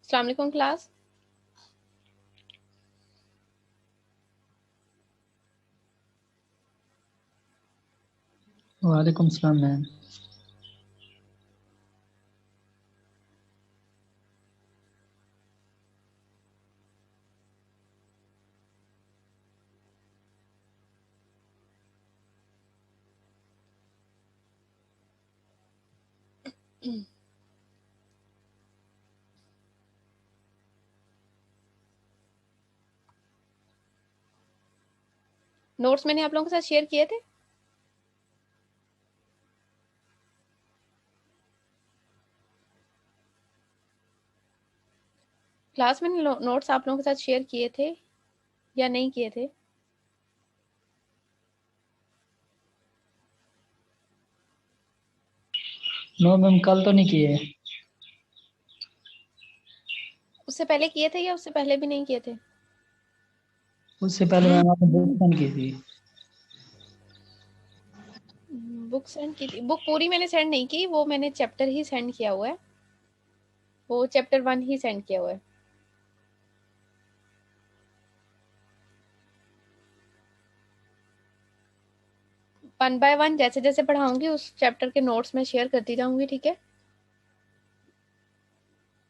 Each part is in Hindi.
अस्सलाम वालेकुम क्लास। वालेकुम सलाम मैम। नोट्स मैंने आप लोगों के साथ शेयर किए थे। क्लास में नोट्स आप लोगों के साथ शेयर किए थे या नहीं किए थे? नो मैम, कल तो नहीं किए। उससे पहले किए थे या उससे पहले भी नहीं किए थे? उससे पहले मैम आपने बुक सेंड की थी। बुक सेंड की थी। बुक पूरी मैंने सेंड नहीं की, वो मैंने चैप्टर ही सेंड किया हुआ है। वो चैप्टर 1 ही सेंड किया हुआ है। वन बाय वन जैसे जैसे पढ़ाऊंगी उस चैप्टर के नोट्स में शेयर करती जाऊंगी, ठीक है?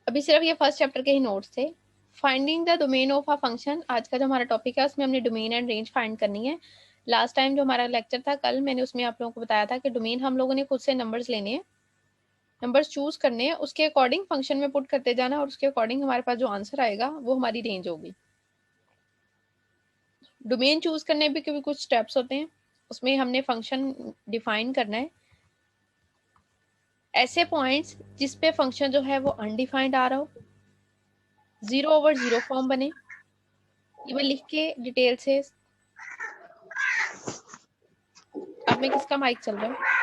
अभी सिर्फ ये फर्स्ट चैप्टर के ही नोट्स थे। Finding the domain of a function आज का जो हमारा टॉपिक है, उसमें हमने डोमेन एंड रेंज फाइंड करनी है। लास्ट टाइम जो हमारा लेक्चर था कल, मैंने उसमें आप लोगों को बताया था कि डोमेन हम लोगों ने खुद से नंबर्स लेने हैं, नंबर्स चूज करने हैं, उसके अकॉर्डिंग फंक्शन में पुट करते जाना और उसके अकॉर्डिंग हमारे पास जो आंसर आएगा वो हमारी रेंज होगी। डोमेन चूज करने भी कुछ स्टेप्स होते हैं, उसमें हमने फंक्शन डिफाइन करना है। ऐसे पॉइंट्स जिस पे फंक्शन जो है वो अनडिफाइंड आ रहा हो, 0/0 फॉर्म बने। ये मैं लिख के डिटेल से। अब में किसका माइक चल रहा है?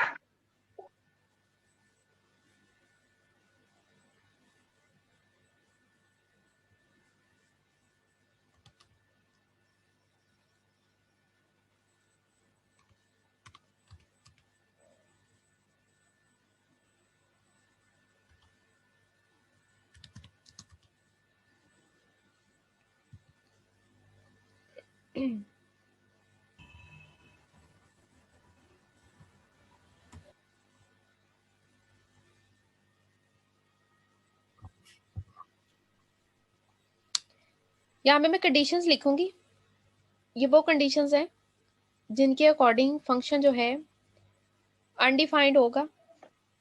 यहाँ पे मैं कंडीशंस लिखूंगी। ये वो कंडीशंस हैं जिनके अकॉर्डिंग फंक्शन जो है अनडिफाइंड होगा।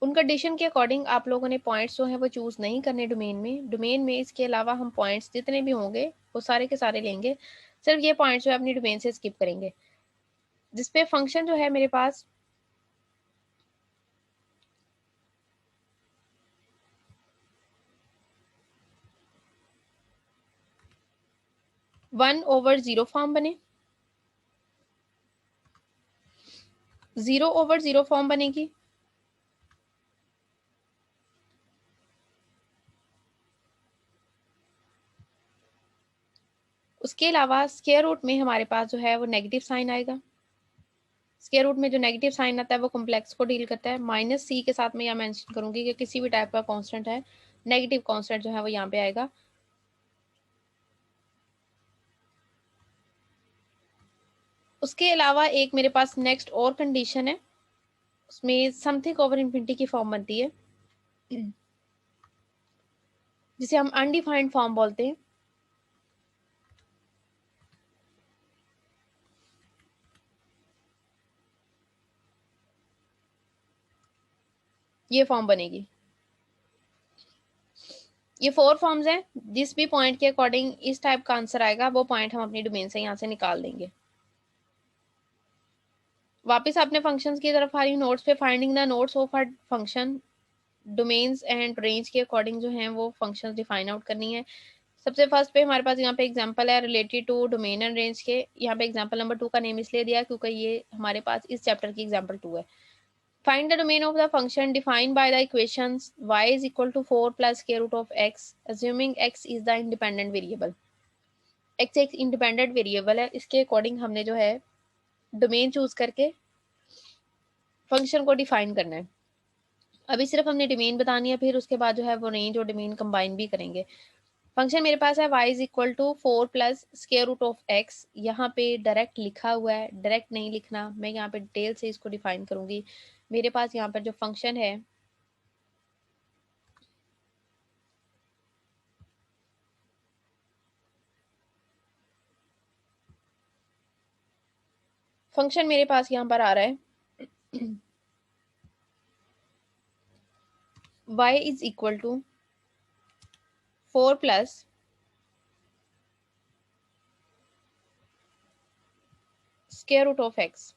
उन कंडीशन के अकॉर्डिंग आप लोगों ने पॉइंट्स जो है वो चूज नहीं करने डोमेन में इसके अलावा हम पॉइंट्स जितने भी होंगे वो सारे के सारे लेंगे। सिर्फ ये पॉइंट्स जो है अपनी डोमेन से स्किप करेंगे, जिसपे फंक्शन जो है मेरे पास 1/0 फॉर्म बने। 0/0 फॉर्म बनेगी। उसके अलावा स्क्वायर रूट में हमारे पास जो है वो नेगेटिव साइन आएगा। स्क्वायर रूट में जो नेगेटिव साइन आता है वो कॉम्प्लेक्स को डील करता है। -c के साथ मैं यहाँ मेंशन करूंगी कि किसी भी टाइप का कांस्टेंट है, नेगेटिव कांस्टेंट जो है वो यहाँ पे आएगा। उसके अलावा एक मेरे पास नेक्स्ट और कंडीशन है, उसमें समथिंग ओवर इन्फिनिटी की फॉर्म बनती है, जिसे हम अनडिफाइंड फॉर्म बोलते हैं। ये फॉर्म बनेगी। ये 4 फॉर्म्स हैं। जिस भी पॉइंट के अकॉर्डिंग इस टाइप का आंसर आएगा वो पॉइंट हम अपनी डोमेन से यहाँ से निकाल देंगे। वापस अपने फंक्शंस की तरफ आ रही हूँ। नोट्स पे finding the notes of a function, domains and range के अकॉर्डिंग जो है वो फंक्शंस डिफाइन आउट करनी है। सबसे फर्स्ट पे हमारे पास यहाँ पे एग्जांपल है related to domain and range के। यहाँ पे एग्जांपल नंबर 2 का नेम इसलिए दिया क्योंकि ये हमारे पास इस चैप्टर की एग्जांपल 2 है। Find the domain of the function defined by the equations y is equal to 4 plus square root of x, assuming x is the independent variable. x एक इंडिपेंडेंट वेरिएबल है, इसके अकॉर्डिंग हमने जो है डोमेन चूज करके फंक्शन को डिफाइन करना है। अभी सिर्फ हमने डोमेन बतानी है, फिर उसके बाद जो है वो रेंज और डोमेन कंबाइन भी करेंगे। फंक्शन मेरे पास है y is equal to 4 plus square root of x। यहाँ पे डायरेक्ट लिखा हुआ है, डायरेक्ट नहीं लिखना, मैं यहाँ पे डिटेल से इसको डिफाइन करूंगी। मेरे पास यहाँ पर जो फंक्शन है फंक्शन मेरे पास यहाँ पर आ रहा है y is equal to 4 plus square root of x।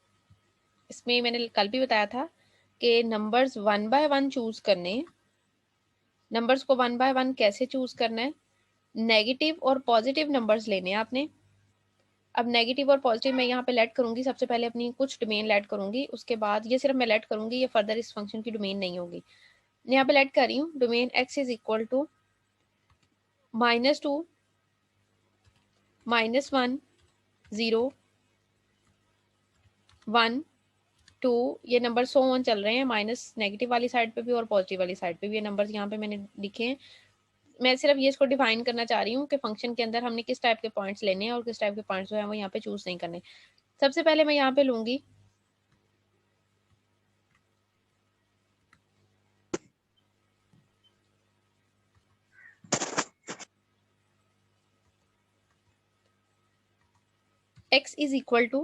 इसमें मैंने कल भी बताया था कि नंबर्स 1 बाय 1 चूज करने। नंबर्स को 1 बाय 1 कैसे चूज करना है? नेगेटिव और पॉजिटिव नंबर्स लेने हैं आपने। अब नेगेटिव और पॉजिटिव मैं यहाँ पे लेट करूंगी, सबसे पहले अपनी कुछ डोमेन लेट करूंगी, उसके बाद ये सिर्फ मैं लेट करूंगी, ये फर्दर इस फंक्शन की डोमेन नहीं होगी। यहाँ पे लेट कर रही हूँ domain x is equal to -2 -1 0 1 2। ये नंबर सो ऑन चल रहे हैं, माइनस नेगेटिव वाली साइड पे भी और पॉजिटिव वाली साइड पे भी। ये नंबर्स यहाँ पे मैंने लिखे हैं। मैं सिर्फ ये इसको डिफाइन करना चाह रही हूँ कि फंक्शन के अंदर हमने किस टाइप के पॉइंट्स लेने हैं और किस टाइप के पॉइंट्स जो है वो यहाँ पे चूज नहीं करने। सबसे पहले मैं यहाँ पे लूंगी x is equal to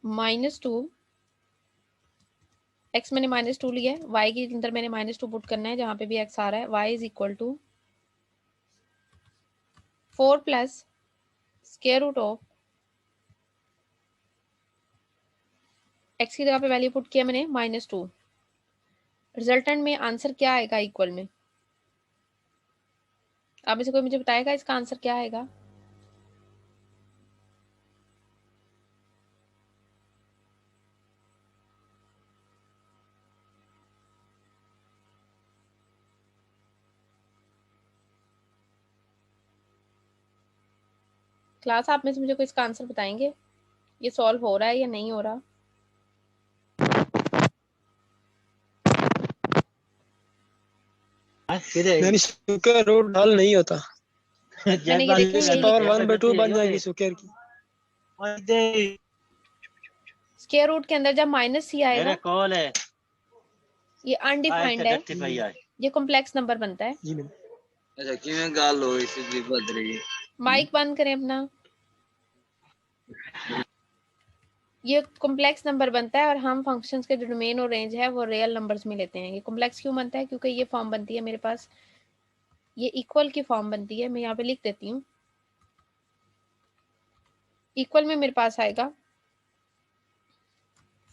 -2। x मैंने -2 लिया है, y के अंदर मैंने -2 पुट करना है जहां पे भी x आ रहा है। y is equal to 4 plus square root of x की जगह पे वैल्यू पुट किया मैंने -2। रिजल्टेंट में आंसर क्या आएगा इक्वल में? आप में से कोई मुझे बताएगा इसका आंसर क्या आएगा? क्लास आप में से मुझे कोई इसका आंसर बताएंगे? ये सॉल्व हो रहा है या नहीं हो रहा? यानी स्क्वायर रूट हल नहीं होता। मैंने ये देखिए यही पावर लिखा 1/2 बन जाएगी स्क्वायर की। स्क्वायर रूट के अंदर जब माइनस ही आएगा कॉल है, ये अनडिफाइंड है, ये कॉम्प्लेक्स नंबर बनता है। जी मैम। अच्छा किवें गल होई सी जी बदरी। माइक बंद करें अपना। ये कॉम्प्लेक्स नंबर बनता है और हम फंक्शंस के जो डोमेन और रेंज है वो रियल नंबर्स में लेते हैं। ये कॉम्प्लेक्स क्यों बनता है? क्योंकि ये फॉर्म बनती है मेरे पास, ये इक्वल की फॉर्म बनती है। मैं यहाँ पे लिख देती हूँ, इक्वल में मेरे पास आएगा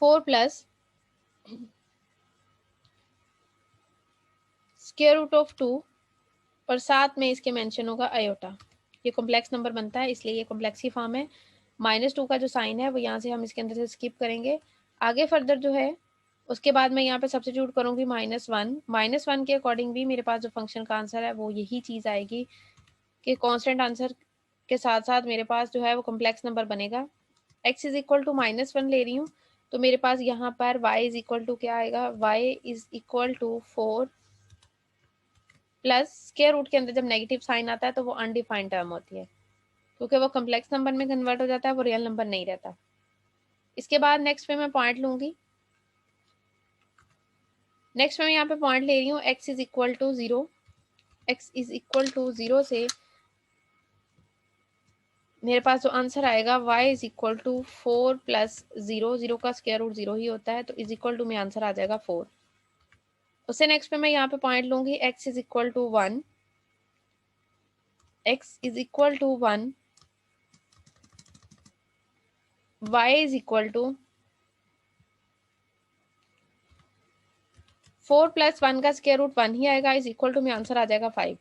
4 प्लस स्क्वायर रूट ऑफ 2 और साथ में इसके मेंशन होगा आयोटा। ये कॉम्प्लेक्स नंबर बनता है, इसलिए ये कॉम्प्लेक्स की फॉर्म है। -2 का जो साइन है वो यहाँ से हम इसके अंदर से स्किप करेंगे। आगे फर्दर जो है उसके बाद मैं यहाँ पे सब्स्टिट्यूट करूंगी -1। -1 के अकॉर्डिंग भी मेरे पास जो फंक्शन का आंसर है वो यही चीज आएगी कि कांस्टेंट आंसर के साथ साथ मेरे पास जो है वो कॉम्प्लेक्स नंबर बनेगा। x इज इक्वल टू -1 ले रही हूँ तो मेरे पास यहाँ पर y इज इक्वल टू क्या आएगा? y is equal to 4 plus square root के अंदर जब नेगेटिव साइन आता है तो वो अनडिफाइंड टर्म होती है, क्योंकि वो कॉम्प्लेक्स नंबर में कन्वर्ट हो जाता है, वो रियल नंबर नहीं रहता। इसके बाद नेक्स्ट पे मैं पॉइंट लूंगी। नेक्स्ट में मैं यहाँ पे पॉइंट ले रही हूँ x is equal to 0। x is equal to 0 से मेरे पास जो आंसर आएगा y is equal to 4 plus 0, 0 का स्क्वायर रूट 0 ही होता है, तो इज इक्वल टू में आंसर आ जाएगा 4। उससे नेक्स्ट पे मैं यहाँ पे पॉइंट लूंगी x is equal to 1। x is equal to 1, y is equal to 4 plus 1 का स्क्वायर रूट 1 ही आएगा, इज इक्वल टू में आंसर आ जाएगा 5।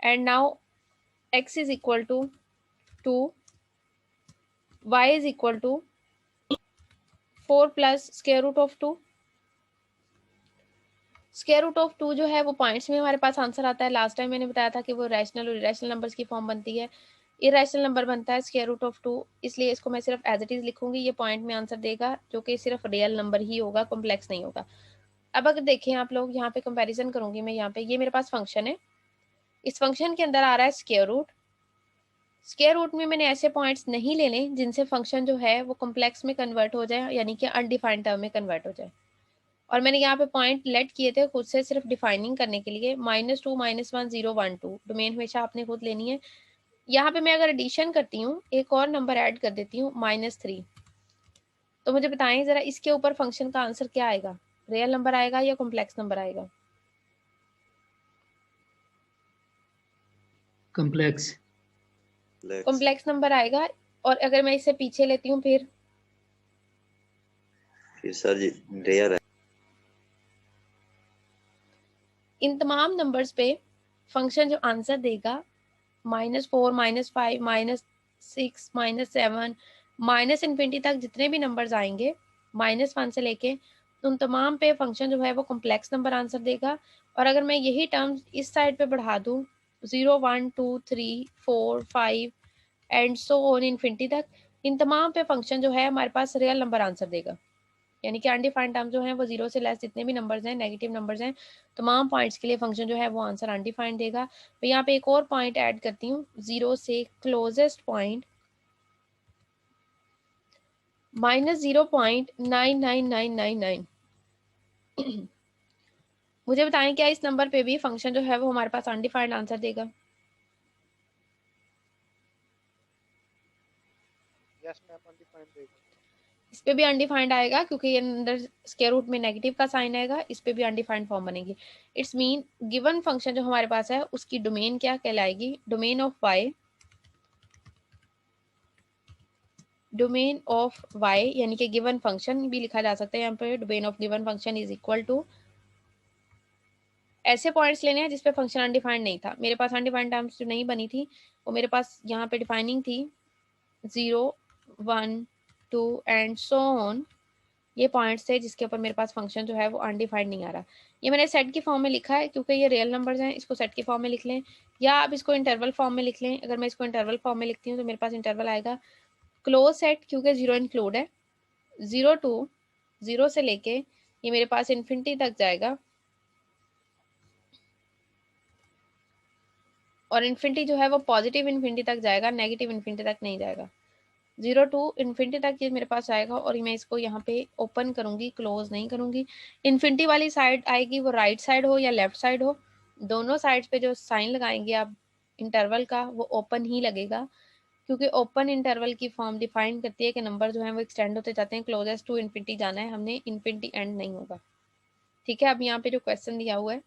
And now x is equal to 2, y is equal to 4 plus square root of 2। Square root of 2 जो है वो पॉइंट्स में हमारे पास आंसर आता है। लास्ट टाइम मैंने बताया था कि वो रैशनल और इरेशनल नंबर्स की फॉर्म बनती है। इरेशनल नंबर बनता है स्क्वायर रूट ऑफ 2, इसलिए इसको मैं सिर्फ एज इट इज लिखूंगी। ये पॉइंट में आंसर देगा जो कि सिर्फ रियल नंबर ही होगा, कॉम्प्लेक्स नहीं होगा। अब अगर देखें आप लोग यहाँ पे कंपैरिजन करूंगी मैं, यहाँ पे ये मेरे पास फंक्शन है, इस फंक्शन के अंदर आ रहा है स्क्वायर रूट। स्क्वायर रूट में मैंने ऐसे पॉइंट्स नहीं लेने जिनसे फंक्शन जो है वो कॉम्प्लेक्स में कन्वर्ट हो जाए, यानी कि अनडिफाइंड टर्म में कन्वर्ट हो जाए। और मैंने यहाँ पे पॉइंट लेट किए थे खुद से सिर्फ डिफाइनिंग करने के लिए, -2 -1 0 1 2। डोमेन हमेशा आपने खुद लेनी है। यहाँ पे मैं अगर एडिशन करती हूँ, एक और नंबर ऐड कर देती हूँ -3, तो मुझे बताएं जरा इसके ऊपर फंक्शन का आंसर क्या आएगा, रियल नंबर आएगा या कॉम्प्लेक्स नंबर आएगा? कॉम्प्लेक्स। कॉम्प्लेक्स नंबर आएगा। और अगर मैं इसे पीछे लेती हूँ फिर सर जी रेयर है। इन तमाम नंबर्स पे फंक्शन जो आंसर देगा -4 -5 -6 -7 -∞ तक जितने भी नंबर्स आएंगे -1 से लेके, उन तमाम पे फंक्शन जो है वो कॉम्प्लेक्स नंबर आंसर देगा। और अगर मैं यही टर्म्स इस साइड पे बढ़ा दूं 0 1 2 3 4 5 एंड सो ऑन इन्फिनिटी तक, इन तमाम पे फंक्शन जो है हमारे पास रियल नंबर आंसर देगा। यानी कि अनडिफाइंड टर्म जो है वो 0 से लेस जितने भी नंबर्स हैं, नेगेटिव नंबर्स हैं, तमाम पॉइंट्स के लिए फंक्शन जो है वो आंसर अनडिफाइंड देगा। तो यहाँ पे एक और पॉइंट ऐड करती हूँ, 0 से क्लोजेस्ट पॉइंट -0.99999। मुझे बताएं क्या इस नंबर पे भी फंक्शन जो है वो हमारे पास अनडिफाइंड आंसर देगा? यस मैम, अनडिफाइंड देगा। इस पे भी अनडिफाइंड आएगा क्योंकि ये अंदर स्क्वायर रूट में नेगेटिव का साइन आएगा, इस पे भी अनडिफाइंड फॉर्म बनेगी। इट्स मीन गिवन फंक्शन जो हमारे पास है उसकी डोमेन क्या कहलाएगी? Domain of y, domain of y यानी कि गिवन फंक्शन भी लिखा जा सकता है यहाँ पे, domain of given function is equal to, ऐसे पॉइंट्स लेने हैं जिसपे फंक्शन अनडिफाइंड नहीं था। मेरे पास अनडिफाइंड टर्म्स जो नहीं बनी थी वो मेरे पास यहाँ पे डिफाइनिंग थी 0 1 2 एंड सो ऑन, ये पॉइंट्स थे जिसके ऊपर मेरे पास फंक्शन जो है वो अनडिफाइंड नहीं आ रहा। ये मैंने सेट की फॉर्म में लिखा है क्योंकि ये रियल नंबर्स हैं, इसको सेट की फॉर्म में लिख लें या आप इसको इंटरवल फॉर्म में लिख लें। अगर मैं इसको इंटरवल फॉर्म में लिखती हूँ तो मेरे पास इंटरवल आएगा क्लोज सेट, क्योंकि 0 इंक्लूड है, 0 टू 0 से लेके ये मेरे पास इन्फिनिटी तक जाएगा, और इन्फिनिटी जो है वो पॉजिटिव इन्फिनिटी तक जाएगा, नेगेटिव इन्फिनिटी तक नहीं जाएगा। 0 टू इन्फिनिटी तक ये मेरे पास आएगा और मैं इसको यहाँ पे ओपन करूंगी, क्लोज नहीं करूंगी। इन्फिनिटी वाली साइड आएगी वो राइट साइड हो या लेफ्ट साइड हो, दोनों साइड्स पे जो साइन लगाएंगे आप इंटरवल का वो ओपन ही लगेगा, क्योंकि ओपन इंटरवल की फॉर्म डिफाइन करती है कि नंबर जो है वो एक्सटेंड होते जाते हैं, क्लोजेस्ट टू इन्फिनिटी जाना है हमने, इन्फिनिटी एंड नहीं होगा। ठीक है, अब यहाँ पे जो क्वेश्चन दिया हुआ है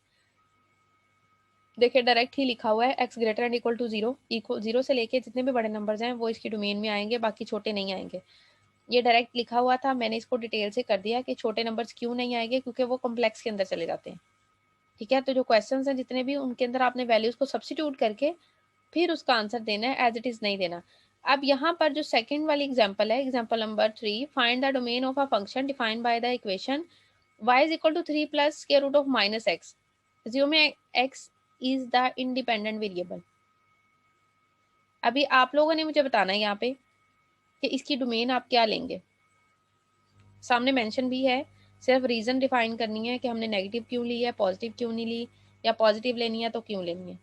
देखिए डायरेक्ट ही लिखा हुआ है x greater and equal to 0, equal 0 से लेके जितने भी बड़े नंबर्स हैं वो इसकी डोमेन में आएंगे, बाकी छोटे नहीं आएंगे। ये डायरेक्ट लिखा हुआ था, मैंने इसको डिटेल से कर दिया कि छोटे नंबर्स क्यों नहीं आएंगे, क्योंकि वो कॉम्प्लेक्स के अंदर चले जाते हैं। ठीक है, तो जो क्वेश्चंस हैं जितने भी उनके अंदर आपने वैल्यूज को सब्स्टिट्यूट करके फिर उसका आंसर देना है, एज इट इज नहीं देना। अब यहाँ पर जो सेकंड वाली एग्जांपल है, example number 3, find the domain of a function defined by the equation y is equal to 3 plus square root of -x, assume x is the independent variable. अभी आप लोगों ने मुझे बताना है यहाँ पे कि इसकी डोमेन आप क्या लेंगे, सामने मेंशन भी है, सिर्फ रीजन डिफाइन करनी है कि हमने नेगेटिव क्यों ली है, पॉजिटिव क्यों नहीं ली, या पॉजिटिव लेनी है तो क्यों लेनी है।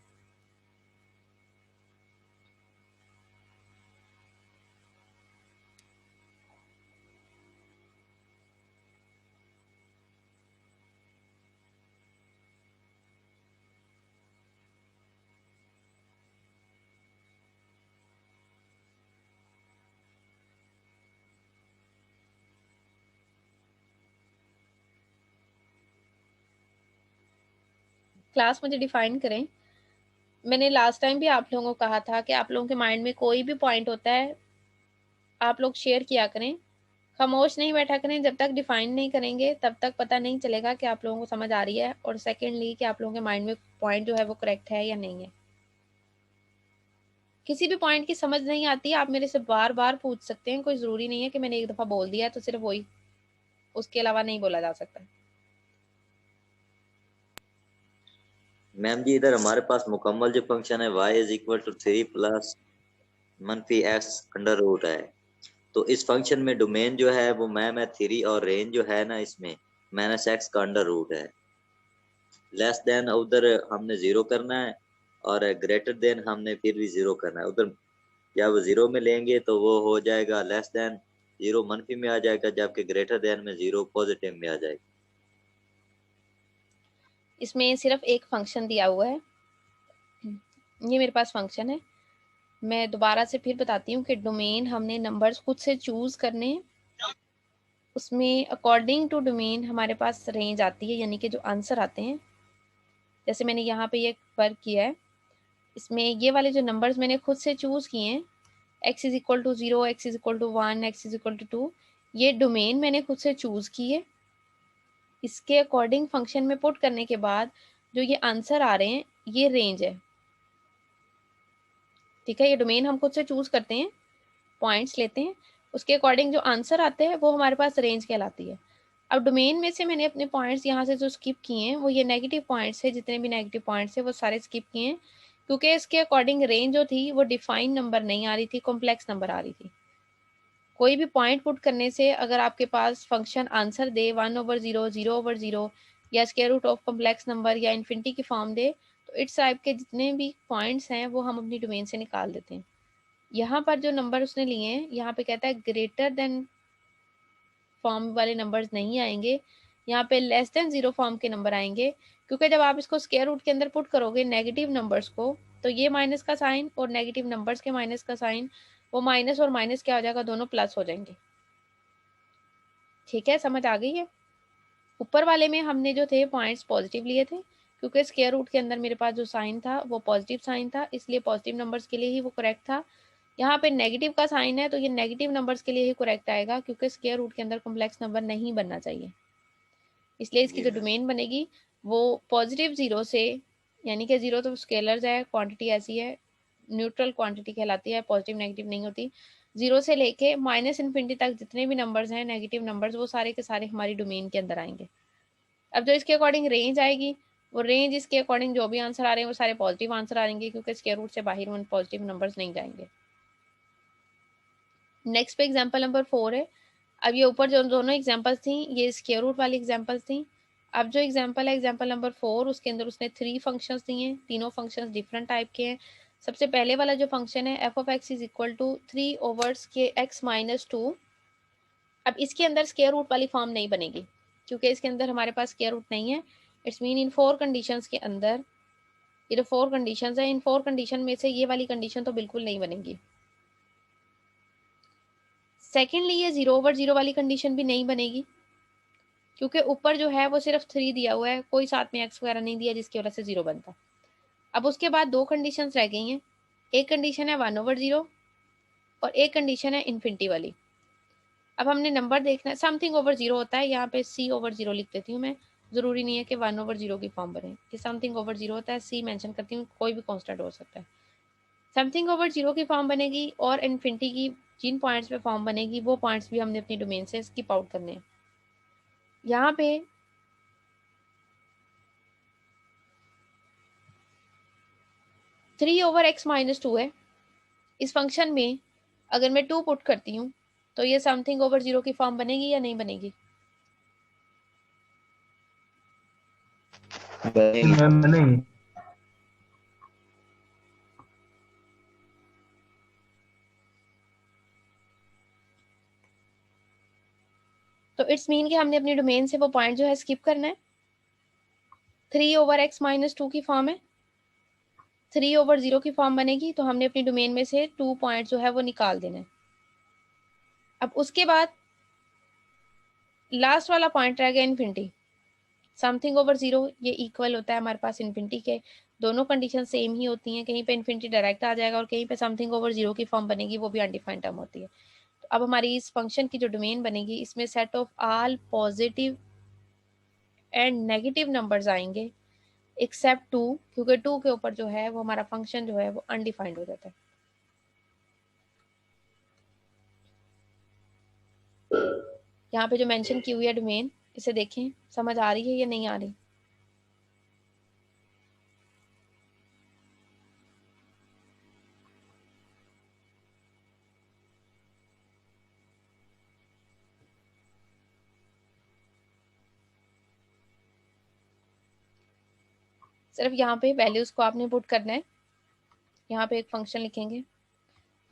क्लास मुझे डिफाइन करें। मैंने लास्ट टाइम भी आप लोगों को कहा था कि आप लोगों के माइंड में कोई भी पॉइंट होता है आप लोग शेयर किया करें, खामोश नहीं बैठा करें, जब तक डिफाइन नहीं करेंगे तब तक पता नहीं चलेगा कि आप लोगों को समझ आ रही है, और सेकेंडली कि आप लोगों के माइंड में पॉइंट जो है वो करेक्ट है या नहीं है। किसी भी पॉइंट की समझ नहीं आती आप मेरे से बार बार पूछ सकते हैं, कोई जरूरी नहीं है कि मैंने एक दफा बोल दिया तो सिर्फ वही, उसके अलावा नहीं बोला जा सकता। मैम जी इधर हमारे पास मुकम्मल जो फंक्शन है y is equal to 3 plus -x under root है, तो इस फंक्शन में डोमेन जो है वो मैम है 3 और रेंज जो है ना इसमें -x का अंडर रूट है। लेस देन उधर हमने 0 करना है और ग्रेटर देन हमने फिर भी जीरो करना है। उधर जब जीरो में लेंगे तो वो हो जाएगा लेस देन, जीरो मनफी में आ जाएगा, जबकि ग्रेटर देन में जीरो पॉजिटिव में आ जाएगा। इसमें सिर्फ एक फंक्शन दिया हुआ है, ये मेरे पास फंक्शन है। मैं दोबारा से फिर बताती हूँ कि डोमेन हमने नंबर्स खुद से चूज करने हैं, उसमें अकॉर्डिंग टू डोमेन हमारे पास रेंज आती है, यानी कि जो आंसर आते हैं। जैसे मैंने यहाँ पे ये वर्क किया है, इसमें ये वाले जो नंबर्स मैंने खुद से चूज किए हैं, x is equal to 0, x is equal to 1, x is equal to 2, ये डोमेन मैंने खुद से चूज की है। इसके अकॉर्डिंग फंक्शन में पुट करने के बाद जो ये आंसर आ रहे हैं ये रेंज है, ठीक है। ये डोमेन हम खुद से चूज करते हैं, पॉइंट्स लेते हैं, उसके अकॉर्डिंग जो आंसर आते हैं वो हमारे पास रेंज कहलाती है। अब डोमेन में से मैंने अपने पॉइंट्स यहाँ से जो स्किप किए हैं वो ये नेगेटिव पॉइंट्स है, जितने भी नेगेटिव पॉइंट्स है वो सारे स्किप किए हैं, क्योंकि इसके अकॉर्डिंग रेंज जो थी वो डिफाइन नंबर नहीं आ रही थी, कॉम्प्लेक्स नंबर आ रही थी। कोई भी पॉइंट पुट करने से अगर आपके पास फंक्शन आंसर दे 1/0, 0/0 या square root of complex number या इन्फिनिटी की फॉर्म दे, तो इट्स टाइप के जितने भी पॉइंट्स हैं वो हम अपनी डोमेन से निकाल देते हैं। यहाँ पर जो नंबर उसने लिए हैं, यहाँ पे कहता है ग्रेटर देन फॉर्म वाले नंबर्स नहीं आएंगे, यहाँ पे लेस देन 0 फॉर्म के नंबर आएंगे, क्योंकि जब आप इसको स्क्वायर रूट के अंदर पुट करोगे नेगेटिव नंबर्स को, तो ये माइनस का साइन और नेगेटिव नंबर्स के माइनस का साइन, वो माइनस और माइनस क्या हो जाएगा, दोनों प्लस हो जाएंगे। ठीक है, समझ आ गई है। ऊपर वाले में हमने जो थे पॉइंट्स पॉजिटिव लिए थे, क्योंकि स्क्वायर रूट के अंदर मेरे पास जो साइन था वो पॉजिटिव साइन था, इसलिए पॉजिटिव नंबर्स के लिए ही वो करेक्ट था। यहाँ पे नेगेटिव का साइन है तो ये नेगेटिव नंबर्स के लिए ही करेक्ट आएगा, क्योंकि स्क्वायर रूट के अंदर कॉम्प्लेक्स नंबर नहीं बनना चाहिए, इसलिए इसकी जो डोमेन बनेगी वो पॉजिटिव 0 से, यानी कि 0 तो स्केलर्स है, क्वांटिटी ऐसी है, न्यूट्रल क्वांटिटी कहलाती है, पॉजिटिव नेगेटिव नहीं होती। 0 से लेके माइनस इन्फिनिटी तक जितने भी नंबर्स हैं नेगेटिव नंबर्स, वो सारे के सारे हमारी डोमेन के अंदर आएंगे। अब जो इसके अकॉर्डिंग रेंज आएगी, वो रेंज इसके अकॉर्डिंग जो भी आंसर आ रहे हैं वो सारे पॉजिटिव आंसर आएंगे, क्योंकि स्क्वायर रूट से बाहर उन पॉजिटिव नंबर्स नहीं जाएंगे। नेक्स्ट पे एग्जांपल नंबर 4 है। अब ये ऊपर जो दोनों एग्जांपल्स थी ये स्क्वायर रूट वाली एग्जांपल्स थी। अब जो एग्जांपल है एग्जांपल नंबर 4, उसके अंदर उसने 3 फंक्शंस दिए हैं, तीनों फंक्शंस डिफरेंट टाइप के हैं। सबसे पहले वाला जो फंक्शन है f of x is equal to 3/x minus 2। अब इसके अंदर स्क्वायर रूट वाली फॉर्म नहीं बनेगी, क्योंकि इसके अंदर हमारे पास स्क्वायर रूट नहीं है। इट्स मीन इन 4 कंडीशंस के अंदर, ये जो 4 कंडीशंस है, इन 4 कंडीशन में से ये वाली कंडीशन तो बिल्कुल नहीं बनेगी। सेकेंडली ये 0/0 वाली कंडीशन भी नहीं बनेगी, क्योंकि ऊपर जो है वो सिर्फ 3 दिया हुआ है, कोई साथ में x वगैरह नहीं दिया जिसकी वजह से 0 बनता। अब उसके बाद 2 कंडीशंस रह गई हैं, एक कंडीशन है 1/0 और एक कंडीशन है इन्फिनिटी वाली। अब हमने नंबर देखना है, समथिंग ओवर 0 होता है, यहाँ पे c/0 लिख देती हूँ मैं, जरूरी नहीं है कि 1/0 की फॉर्म बने, कि समथिंग ओवर 0 होता है, c मेंशन करती हूँ, कोई भी कॉन्स्टेंट हो सकता है। समथिंग ओवर 0 की फॉर्म बनेगी, और इन्फिनिटी की जिन पॉइंट्स पे फॉर्म बनेगी वो पॉइंट्स भी हमने अपनी डोमेन से स्किप आउट करने हैं। यहाँ पे 3/x माइनस 2 है, इस फंक्शन में अगर मैं 2 पुट करती हूँ तो ये समथिंग ओवर 0 की फॉर्म बनेगी या नहीं बनेगी? नहीं। तो इट्स मीन कि हमने अपनी डोमेन से वो पॉइंट जो है स्किप करना है। 3/x माइनस 2 की फॉर्म है, 3/0 की फॉर्म बनेगी तो हमने अपनी डोमेन में से 2 पॉइंट जो है वो निकाल देना है। अब उसके बाद लास्ट वाला पॉइंट रह गया इन्फिनिटी। समथिंग ओवर 0 ये इक्वल होता है हमारे पास इन्फिनिटी के, दोनों कंडीशन सेम ही होती हैं, कहीं पे इन्फिनिटी डायरेक्ट आ जाएगा और कहीं पे समथिंग ओवर 0 की फॉर्म बनेगी, वो भी अनडिफाइंड टर्म होती है। तो अब हमारी इस फंक्शन की जो डोमेन बनेगी, इसमें set of all positive and negative numbers आएंगे एक्सेप्ट 2, क्योंकि 2 के ऊपर जो है वो हमारा फंक्शन जो है वो अनडिफाइंड हो जाता है। यहाँ पे जो मेंशन की हुई है डोमेन, इसे देखें, समझ आ रही है या नहीं आ रही? सिर्फ यहाँ पे वैल्यूज को आपने पुट करना है। यहाँ पे एक फंक्शन लिखेंगे,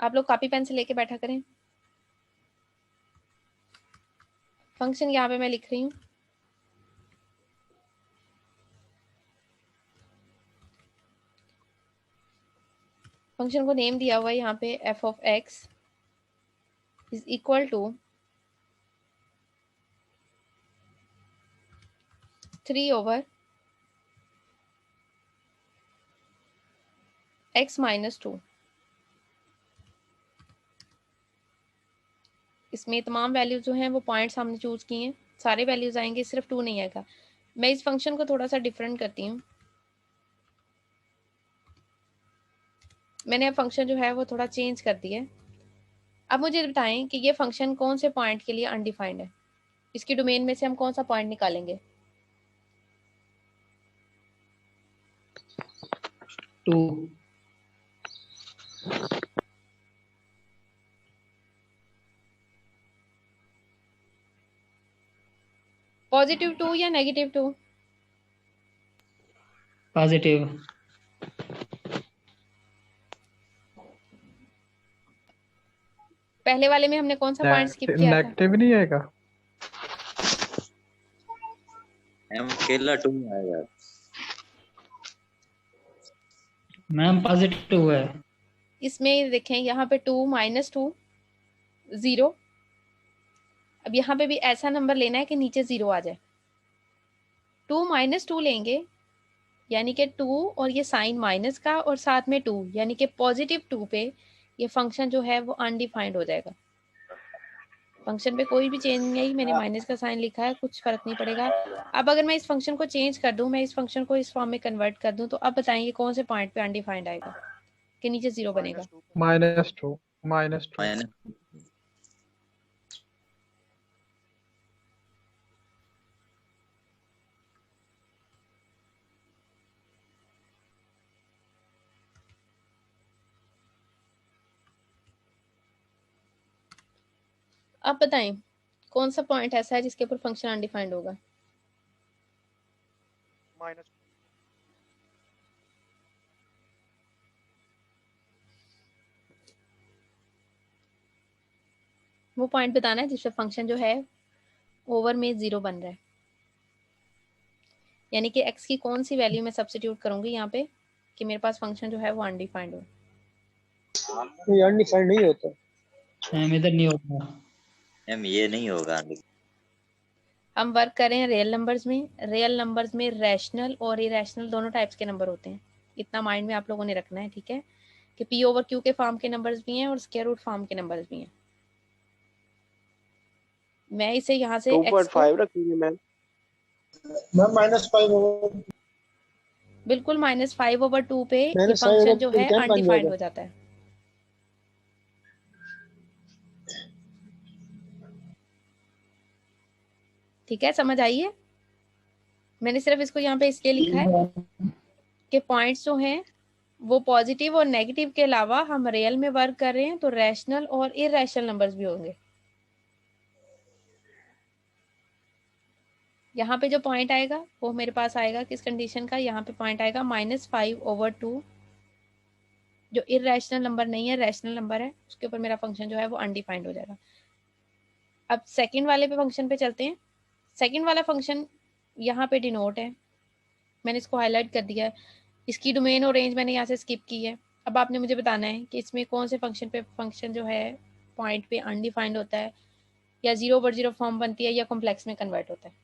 आप लोग कॉपी पेन से लेके बैठा करें। फंक्शन यहाँ पे मैं लिख रही हूँ, फंक्शन को नेम दिया हुआ है यहाँ पे f of x is equal to 3 over x minus 2। इसमें तमाम वैल्यूज जो हैं वो पॉइंट्स हमने चूज किए हैं, सारे वैल्यूज आएंगे, सिर्फ 2 नहीं आएगा। मैं इस फंक्शन को थोड़ा सा डिफरेंट करती हूँ। मैंने अब फंक्शन जो है वो थोड़ा चेंज कर दिया है। अब मुझे बताएं कि ये फंक्शन कौन से पॉइंट के लिए अनडिफाइंड है, इसकी डोमेन में से हम कौन सा पॉइंट निकालेंगे। 2 पॉजिटिव 2 या नेगेटिव 2? पॉजिटिव। पहले वाले में हमने कौन सा पॉइंट स्किप किया था? नेगेटिव नहीं आएगा। मैम अकेला 2 आएगा। मैम पॉजिटिव है। इसमें देखें यहाँ पे 2 माइनस 2 0। अब यहाँ पे भी ऐसा नंबर लेना है कि नीचे 0 आ जाए। 2 माइनस 2 लेंगे यानी कि 2 और ये साइन माइनस का और साथ में 2 यानी कि पॉजिटिव 2 पे ये फंक्शन जो है वो अनडिफाइंड हो जाएगा। फंक्शन पे कोई भी चेंज नहीं आई, मैंने माइनस का साइन लिखा है, कुछ फर्क नहीं पड़ेगा। अब अगर मैं इस फंक्शन को चेंज कर दूं, मैं इस फंक्शन को इस फॉर्म में कन्वर्ट कर दूं, तो अब बताएंगे कौन से पॉइंट पे अनडिफाइंड आएगा कि नीचे 0 बनेगा। -2 -2 अब बताएं कौन सा पॉइंट ऐसा है जिसके ऊपर फंक्शन अनडिफाइंड होगा। -2 वो पॉइंट बताना है जिसपे फंक्शन जो है ओवर में 0 बन रहा है, यानी कि x की कौन सी वैल्यू मैं सब्स्टिट्यूट करूंगी यहाँ पे कि मेरे पास फंक्शन जो है वो अनडिफाइंड हो। ये अनडिफाइंड नहीं होता। मैम इधर नहीं होगा। मैम ये नहीं होगा। हम वर्क कर रहे हैं रियल नंबर्स में। रियल नंबर्स में रैशनल और इरेशनल दोनों टाइप्स के नंबर होते हैं, इतना माइंड में आप लोगों ने रखना है, ठीक है, कि p ओवर q के फॉर्म के नंबर्स भी हैं और स्क्वायर रूट फॉर्म के नंबर्स भी हैं। मैं इसे यहाँ से x को 2.5 रखेंगे मैम। -5 ओवर बिल्कुल -5/2 पे ये -5 फंक्शन ओवर जो 2 है क्या बन अनडिफाइंड जाएगा? हो जाता है। ठीक है, समझ आई है? मैंने सिर्फ इसको यहाँ पे इसलिए लिखा है कि पॉइंट्स जो हैं वो पॉजिटिव और नेगेटिव के अलावा हम रियल में वर्क कर रहे हैं, तो रैशनल और इरेशनल नंबर्स भी होंगे। यहाँ पे जो पॉइंट आएगा वो मेरे पास आएगा किस कंडीशन का, यहाँ पे पॉइंट आएगा -5/2। जो इरेशनल नंबर नहीं है, रैशनल नंबर है, उसके ऊपर मेरा फंक्शन जो है वो अनडिफाइंड हो जाएगा। अब सेकंड वाले पे फंक्शन पे चलते हैं। सेकंड वाला फंक्शन यहाँ पे डिनोट है, मैंने इसको हाईलाइट कर दिया है। इसकी डोमेन और रेंज मैंने यहाँ से स्किप की है। अब आपने मुझे बताना है कि इसमें कौन से फंक्शन पे फंक्शन जो है पॉइंट पे अनडिफाइंड होता है, या 0/0 फॉर्म बनती है, या कॉम्प्लेक्स में कन्वर्ट होता है।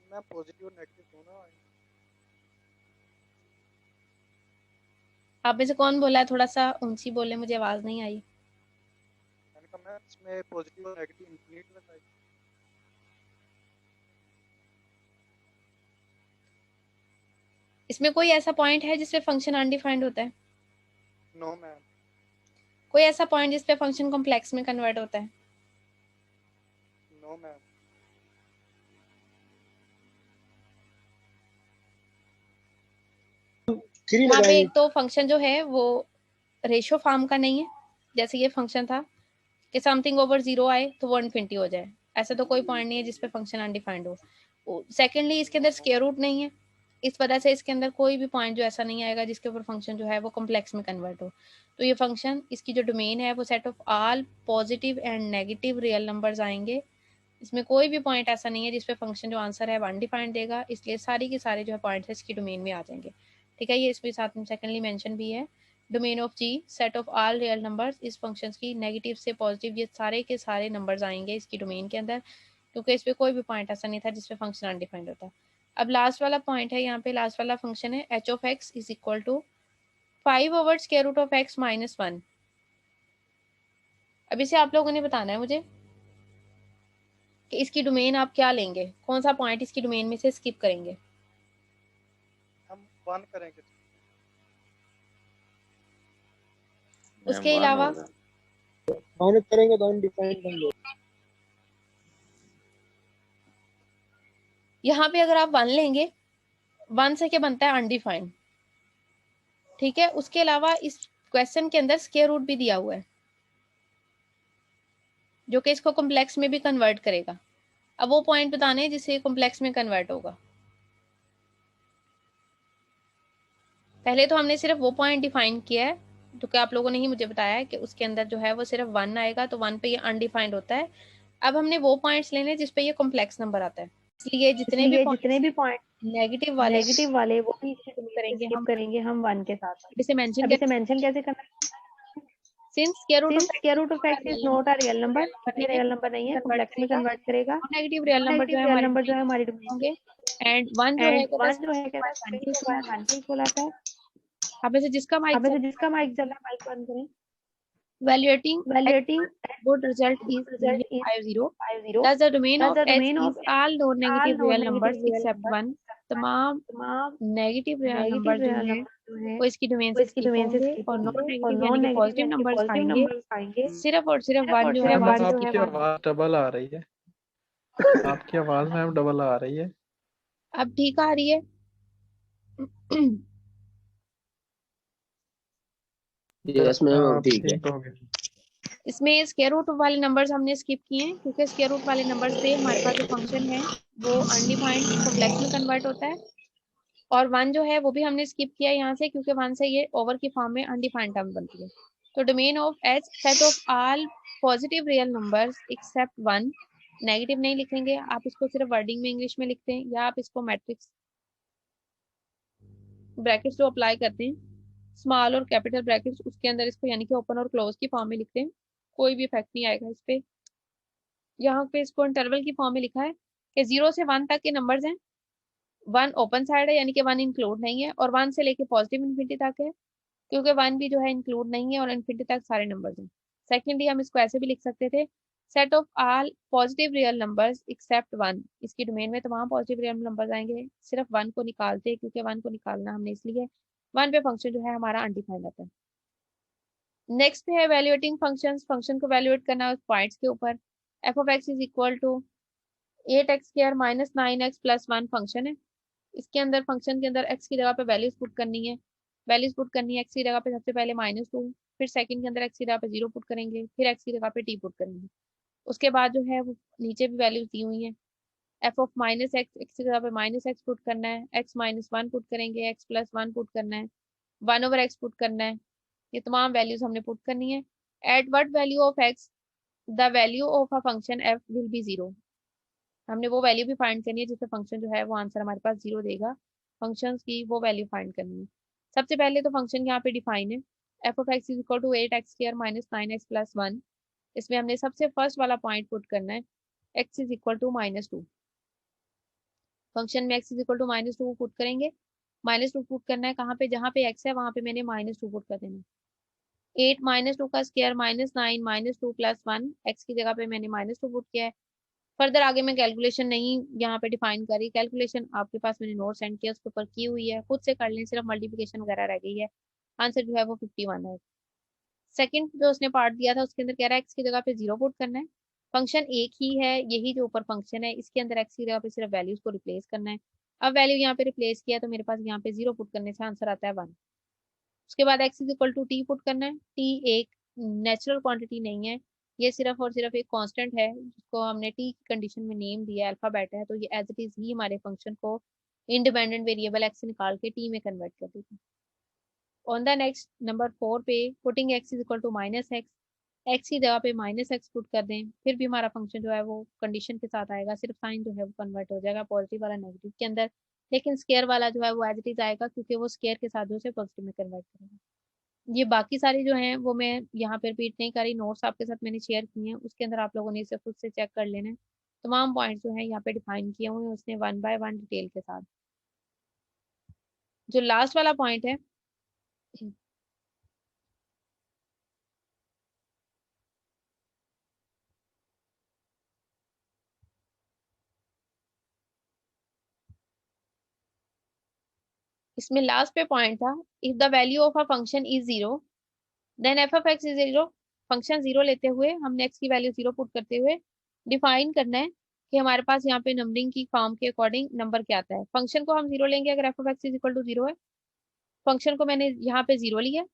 मैं पॉजिटिव और नेगेटिव दोनों आएंगे। आप में से कौन बोला है? थोड़ा सा ऊंची बोले, मुझे आवाज नहीं आई। मैंने कहा मैम इसमें पॉजिटिव और नेगेटिव इंक्लूड बताइए। इसमें कोई ऐसा पॉइंट है जिसपे फंक्शन अनडिफाइंड होता है? No ma'am. कोई ऐसा पॉइंट जिसपे फंक्शन कॉम्प्लेक्स में कन्वर्ट होता है? No ma'am. थ्री यहाँ पे लगाएंगे। एक तो फंक्शन जो है वो रेशो फॉर्म का नहीं है, जैसे ये फंक्शन था कि समथिंग ओवर 0 आए तो वो इन्फिनिटी हो जाए, ऐसा तो कोई पॉइंट नहीं है जिसपे फंक्शन अनडिफाइंड हो। सेकेंडली इसके अंदर स्क्वायर रूट नहीं है, इस वजह से इसके अंदर कोई भी पॉइंट जो ऐसा नहीं आएगा जिसके ऊपर फंक्शन जो है वो कॉम्प्लेक्स में कन्वर्ट हो। तो ये फंक्शन, इसकी जो डोमेन है वो set of all positive and negative real numbers आएंगे, इसमें कोई भी पॉइंट ऐसा नहीं है जिसपे फंक्शन जो आंसर है वो अनडिफाइंड देगा, इसलिए सारी के सारे जो है पॉइंट्स है इसकी डोमेन में आ जाएंगे। ठीक है, ये इसमें साथ में सेकेंडली मेंशन भी है, domain of G set of all real numbers, इस फंक्शन की नेगेटिव से पॉजिटिव ये सारे के सारे नंबर्स आएंगे इसकी डोमेन के अंदर, क्योंकि इस पर कोई भी पॉइंट ऐसा नहीं था जिसपे फंक्शन अनडिफाइंड होता। अब लास्ट वाला पॉइंट है, यहाँ पे लास्ट वाला फंक्शन है H of x is equal to 5 over square root of x minus 1। अब इसे आप लोगों ने बताना है मुझे कि इसकी डोमेन आप क्या लेंगे, कौन सा पॉइंट इसकी डोमेन में से स्किप करेंगे। हम 1 करेंगे। उसके अलावा माइनस करेंगे तो अनडिफाइंड बन यहाँ पे अगर आप 1 लेंगे, 1 से क्या बनता है अनडिफाइंड। ठीक है, उसके अलावा इस क्वेश्चन के अंदर स्क्वायर रूट भी दिया हुआ है जो कि इसको कॉम्प्लेक्स में भी कन्वर्ट करेगा। अब वो पॉइंट बताने हैं जिससे कॉम्प्लेक्स में कन्वर्ट होगा। पहले तो हमने सिर्फ वो पॉइंट डिफाइन किया है तो क्या आप लोगों ने ही मुझे बताया है कि उसके अंदर जो है वो सिर्फ 1 आएगा, तो 1 पे ये अनडिफाइंड होता है। अब हमने वो पॉइंट्स लेने जिसपे ये कॉम्प्लेक्स नंबर आता है, इसलिए जितने भी पॉइंट नेगेटिव वाले वो भी स्किप करेंगे हम 1 के साथ। अब इसे मेंशन कैसे करना है, since square root of x is not a real number, ये रियल नंबर नहीं है, कॉम्प्लेक्स में कन्वर्ट करेगा। नेगेटिव रियल नंबर जो है हमारी डोमेन होंगे, एंड 1 जो है कहता है 1 के इक्वल आता है। अब ऐसे जिसका माइक चल रहा है माइक बंद करें। Evaluating good result is 50. Thus the domain of H is all non-negative real numbers except 1. तमाम नेगेटिव रियल नंबर जो है वो इसकी डोमेन से स्किप होंगे और नॉन नेगेटिव यानी कि पॉजिटिव नंबर्स आएंगे, सिर्फ और सिर्फ 1 जो है वो आपकी आवाज डबल आ रही है, आपकी आवाज मैम डबल आ रही है। अब ठीक आ रही है। यस मैम ठीक है। ठीक हो गया। इसमें स्क्वायर रूट वाले नंबर्स हमने स्किप किए हैं क्योंकि स्क्वायर रूट वाले नंबर्स पे हमारे पास जो फंक्शन है वो अनडिफाइंड कॉम्प्लेक्स में कन्वर्ट होता है, और 1 जो है वो भी हमने स्किप किया यहाँ से क्योंकि 1 से ये ओवर की फॉर्म में अनडिफाइंड टर्म बनती है। तो domain of H set of all positive real numbers accept 1, negative नहीं लिखेंगे आप, इसको सिर्फ वर्डिंग में इंग्लिश में लिखते हैं या आप इसको मैट्रिक्स ब्रैकेट्स जो अप्लाई करते हैं स्मॉल और कैपिटल ब्रैकेट्स उसके अंदर इसको यानी कि ओपन और क्लोज की फॉर्म में लिखते हैं, कोई भी इफेक्ट नहीं आएगा इस पे। यहाँ पे इसको इंटरवल की फॉर्म में लिखा है कि 0 से 1 तक के नंबर्स हैं, 1 ओपन साइड है यानी कि 1 इंक्लूड नहीं है, और 1 से लेके पॉजिटिव इन्फिनिटी तक है क्योंकि 1 भी जो है इंक्लूड नहीं है और इन्फिनिटी तक सारे नंबर्स हैं। सेकेंडली हम इसको ऐसे भी लिख सकते थे, set of all positive real numbers accept 1, इसकी डोमेन में तमाम पॉजिटिव रियल नंबर्स आएंगे, सिर्फ 1 को निकालते हैं क्योंकि 1 को निकालना हमने इसलिए 1 पे फंक्शन जो है हमारा अनडिफाइंड आता है। नेक्स्ट पे है वैल्यूएटिंग फंक्शंस, फंक्शन को वैल्यूएट करना है उस पॉइंट्स के ऊपर। F of x is equal to 8x square minus 9x plus 1 function है, इसके अंदर फंक्शन के अंदर x की जगह पे वैल्यूज पुट करनी है, x की जगह पे सबसे पहले -2, फिर सेकंड के अंदर x की जगह पे 0 पुट करेंगे, फिर x की जगह पे t पुट करेंगे। उसके बाद जो है वो नीचे भी वैल्यूज दी हुई हैं, F of minus x, x की जगह पे -x पुट करना है, x -1 पुट करेंगे, x + 1 पुट करना है, 1/x पुट करना है, ये तमाम वैल्यूज हमने पुट करनी है। At what value of x the value of a function f will be 0, हमने वो वैल्यू भी फाइंड करनी है जिससे फंक्शन जो है वो आंसर हमारे पास 0 देगा, फंक्शन की वो वैल्यू फाइंड करनी है। सबसे पहले तो फंक्शन यहाँ पे डिफाइन है, f of x is equal to 8x square minus 9x plus 1, इसमें हमने सबसे फर्स्ट वाला पॉइंट पुट करना है x is equal to -2, function में x is equal to -2 put करेंगे, -2 पुट करना है कहाँ पे, जहाँ पे x है वहां पे मैंने -2 पुट कर देना। 8 -2 का स्क्वायर -9 -2 प्लस 1, x की जगह पे मैंने -2 पुट किया है। फर्दर आगे मैं कैलकुलेशन नहीं यहाँ पे डिफाइन करी, कैलकुलेशन आपके पास मैंने नोट सेंड किया उसके ऊपर की हुई है, खुद से कर लें, सिर्फ मल्टीप्लिकेशन वगैरह रह गई है, आंसर जो है वो 51 है। सेकंड जो उसने पार्ट दिया था उसके अंदर कह रहा है x की जगह पे 0 पुट करना है, फंक्शन एक ही है, यही जो ऊपर फंक्शन है इसके अंदर x की जगह पे सिर्फ वैल्यूज को रिप्लेस करना है। अब वैल्यू यहाँ पे रिप्लेस किया तो मेरे पास यहाँ पे 0 पुट करने से आंसर आता है 1। उसके बाद x is equal to t put करना है, t एक नेचुरल क्वांटिटी नहीं है, ये सिर्फ और सिर्फ एक कांस्टेंट है जिसको हमने टी की कंडीशन में नेम दिया, अल्फाबेट है, तो ये एज इट इज ही हमारे फंक्शन को इंडिपेंडेंट वेरिएबल एक्स निकाल के टी में कन्वर्ट कर देगा। ऑन द नेक्स्ट नंबर 4 पे putting x is equal to minus x की जगह पे माइनस एक्स पुट कर दें, फिर भी हमारा फंक्शन जो है वो कंडीशन के साथ आएगा, सिर्फ साइन जो है वो कन्वर्ट हो जाएगा पॉजिटिव वाला नेगेटिव के अंदर, लेकिन स्केयर वाला जो है वो एज इट इज आएगा क्योंकि वो स्केयर के साथ जो है पॉजिटिव में कन्वर्ट करेगा। ये बाकी सारी जो हैं वो मैं यहाँ पे रिपीट नहीं करी, नोट्स आपके साथ मैंने शेयर किए हैं, उसके अंदर आप लोगों ने इसे खुद से चेक कर लेना है। तमाम पॉइंट्स जो हैं यहाँ पे डिफाइन किए हुए हैं उसने 1 बाय 1 डिटेल के साथ। जो लास्ट वाला पॉइंट है, इसमें लास्ट पे पॉइंट था, if the value of a function is 0 then f of x is 0। Function 0 लेते हुए हमने एक्स की वैल्यू 0 पुट करते हुए डिफाइन करना है कि हमारे पास यहाँ पे नंबरिंग की फॉर्म के अकॉर्डिंग नंबर क्या आता है। फंक्शन को हम 0 लेंगे अगर f of x is equal to 0 है। फंक्शन को मैंने यहाँ पे 0 लिया,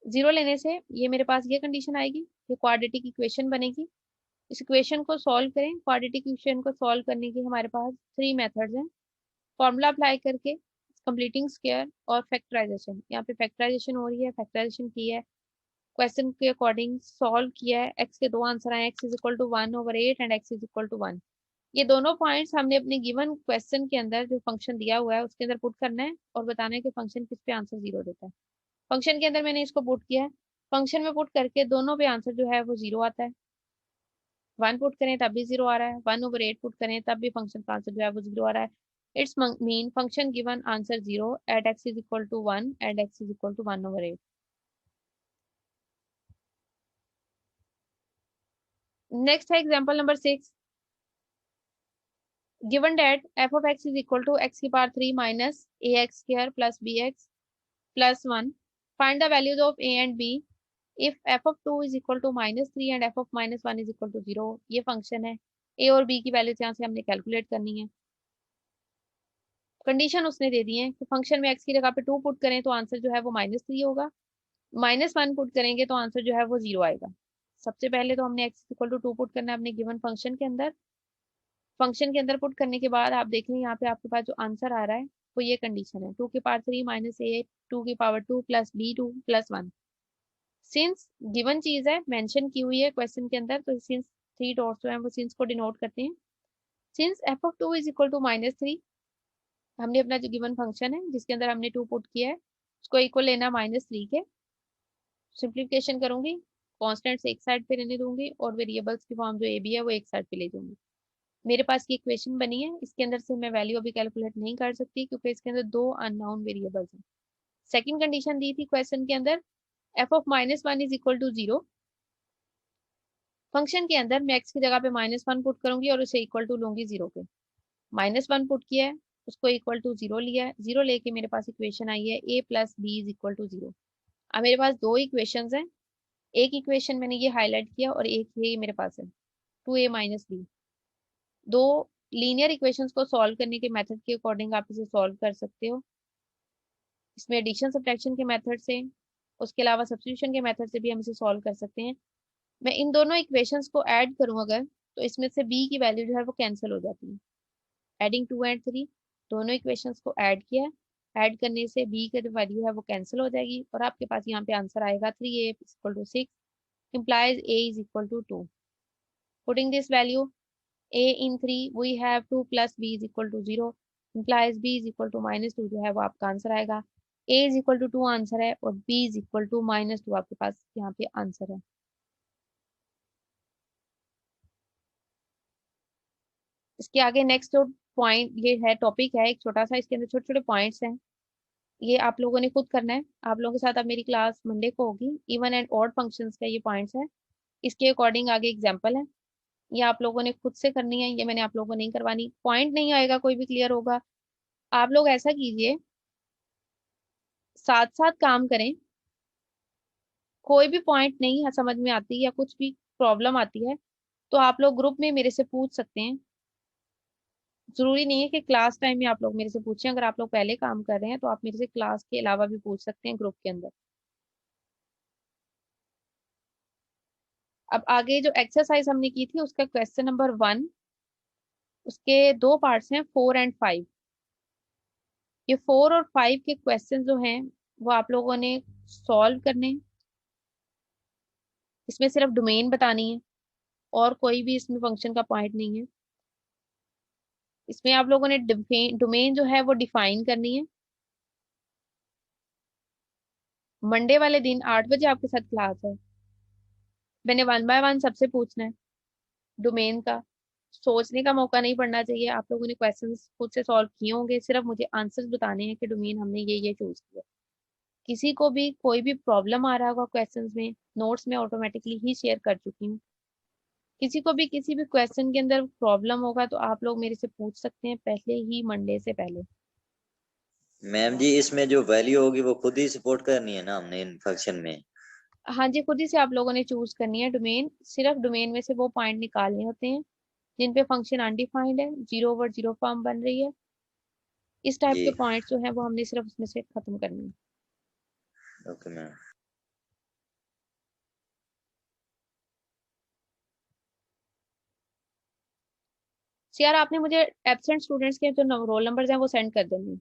0 लेने से ये मेरे पास ये कंडीशन आएगी, ये क्वाड्रेटिक इक्वेशन बनेगी। इस इक्वेशन को सॉल्व करें, क्वाड्रेटिक इक्वेशन को सॉल्व करने के हमारे पास 3 मेथड्स हैं। फॉर्मूला अप्लाई करके, कंप्लीटिंग स्क्वायर और फैक्टराइजेशन। यहाँ पे फैक्टराइजेशन हो रही है, फैक्टराइजेशन की है, क्वेश्चन के अकॉर्डिंग सॉल्व किया है। एक्स के दो आंसर आए, x is equal to 1/8 and x is equal to 1। ये दोनों पॉइंट्स हमने अपने गिवन क्वेश्चन के अंदर जो फंक्शन दिया हुआ है उसके अंदर पुट करना है और बताना है कि फंक्शन किस पे आंसर 0 देता है। फंक्शन के अंदर मैंने इसको पुट किया है, फंक्शन में पुट करके दोनों पे आंसर जो है वो 0 आता है। 1 पुट करें तब भी 0 आ रहा है, 1/8 पुट करें तब भी फंक्शन का आंसर जो है वो 0 आ रहा है। It's mean function given answer 0 at x is equal to 1 and x is equal to 1/8। Next है example number 6। given that f of x is equal to x की power 3 minus ax square plus bx plus 1, find the values of a and b if f of 2 is equal to -3 and f of -1 is equal to 0। ये फंक्शन है, a और b की वैल्यूज यहाँ से हमने कैलकुलेट करनी है। कंडीशन उसने दे दी है कि फंक्शन में x की जगह पे 2 पुट करें तो आंसर जो है वो -3 होगा, -1 पुट करेंगे तो आंसर जो है वो 0 आएगा। सबसे पहले तो हमने x इक्वल टू 2 पुट करना है अपने गिवन फंक्शन के अंदर। फंक्शन के अंदर पुट करने के बाद आप देखें यहाँ पे आपके पास जो आंसर आ रहा है वो ये कंडीशन है, 2 की पावर 3 माइनस ए 2 की power 2 plus B 2 plus 1। Since given चीज है, मेंशन की हुई है क्वेश्चन के अंदर, तो सिंस 3 डॉट्स जो है वो सिंस को डिनोट करते हैं। Since f of 2 is equal to -3, हमने अपना जो गिवन फंक्शन है जिसके अंदर हमने 2 पुट किया है उसको इक्वल लेना -3 के। सिंप्लीफिकेशन करूंगी, कॉन्स्टेंट्स एक साइड पे रहने दूंगी और वेरिएबल्स की फॉर्म जो ए बी है वो एक साइड पे ले जाऊंगी। मेरे पास ये इक्वेशन बनी है, इसके अंदर से मैं वैल्यू अभी कैलकुलेट नहीं कर सकती क्योंकि इसके अंदर 2 अननोन वेरिएबल्स हैं। सेकंड कंडीशन दी थी क्वेश्चन के अंदर, f of -1 is equal to 0। Function के अंदर मैं x की जगह पे -1 पुट करूंगी और उसे इक्वल टू लूंगी 0 पे। -1 पुट किया है, उसको इक्वल टू 0 लिया है, 0 लेके मेरे पास इक्वेशन आई है a plus B is equal to 0। अब मेरे पास दो इक्वेशंस हैं, एक इक्वेशन मैंने ये हाईलाइट किया और एक ये मेरे पास है 2a माइनस बी। दो लीनियर इक्वेशंस को सॉल्व करने के मेथड के अकॉर्डिंग आप इसे सॉल्व कर सकते हो। इसमें एडिशन सब्ट्रैक्शन के मेथड से, उसके अलावा सब्स्टिट्यूशन के मेथड से भी हम इसे सॉल्व कर सकते हैं। मैं इन दोनों इक्वेशंस को ऐड करूं अगर, तो इसमें से b की वैल्यू जो है वो कैंसिल हो जाती है। एडिंग 2 एंड 3, दोनों इक्वेशंस को ऐड किया, ऐड करने से b की जो वैल्यू है वो कैंसिल हो जाएगी और आपके पास यहाँ पे आंसर आएगा 3a equal to 6 implies a is equal to 2। Putting this value a in 3 we have 2 plus b is equal to 0 implies b is equal to -2 जो है वो आपका आंसर आएगा। a is equal to 2 answer है और b is equal to -2 आपके पास यहाँ पे आंसर है। इसके आगे नेक्स्ट जो पॉइंट ये है, टॉपिक है एक छोटा सा, इसके अंदर छोटे छोटे पॉइंट्स हैं, ये आप लोगों ने खुद करना है। आप लोगों के साथ अब मेरी क्लास मंडे को होगी, इवन एंड ऑड फंक्शंस का ये पॉइंट्स है, इसके अकॉर्डिंग आगे एग्जाम्पल है, ये आप लोगों ने खुद से करनी है, ये मैंने आप लोगों को नहीं करवानी। पॉइंट नहीं आएगा कोई भी क्लियर होगा, आप लोग ऐसा कीजिए साथ साथ काम करें, कोई भी पॉइंट नहीं समझ में आती या कुछ भी प्रॉब्लम आती है तो आप लोग ग्रुप में मेरे से पूछ सकते हैं। जरूरी नहीं है कि क्लास टाइम में आप लोग मेरे से पूछें, अगर आप लोग पहले काम कर रहे हैं तो आप मेरे से क्लास के अलावा भी पूछ सकते हैं ग्रुप के अंदर। अब आगे जो एक्सरसाइज हमने की थी उसका क्वेश्चन नंबर 1, उसके 2 पार्ट्स हैं 4 एंड 5। ये 4 और 5 के क्वेश्चन जो हैं वो आप लोगों ने सॉल्व करने हैं। इसमें सिर्फ डोमेन बतानी है और कोई भी इसमें फंक्शन का पॉइंट नहीं है। इसमें आप लोगों ने डोमेन जो है वो डिफाइन करनी है। मंडे वाले दिन 8 बजे आपके साथ क्लास है। मैंने 1 बाय 1 सबसे पूछना है डोमेन का। सोचने का मौका नहीं पड़ना चाहिए। आप लोगों ने क्वेश्चंस खुद से सॉल्व किए होंगे, सिर्फ मुझे आंसर्स बताने हैं कि डोमेन हमने ये चूज किया। किसी को भी कोई भी प्रॉब्लम आ रहा होगा क्वेश्चंस में, नोट्स में ऑटोमेटिकली ही शेयर कर चुकी हूँ। किसी को भी किसी भी क्वेश्चन के अंदर प्रॉब्लम होगा तो आप लोग मेरे से पूछ सकते हैं पहले ही, मंडे से पहले। मैम जी इसमें जो वैल्यू होगी वो खुद ही सपोर्ट करनी है ना हमने इन फंक्शन में? हाँ जी, खुद ही से आप लोगों ने चूज करनी है डोमेन। सिर्फ डोमेन में से वो पॉइंट निकालने होते हैं जिन पे फंक्शन अनडिफाइंड है, 0 ओवर 0 फॉर्म बन रही है। इस टाइप जी के पॉइंट्स जो है वो हमने सिर्फ उसमें से खत्म करने हैं। Okay ma'am. यार आपने मुझे एब्सेंट स्टूडेंट्स के जो रोल नंबर्स हैं वो सेंड कर देंगे।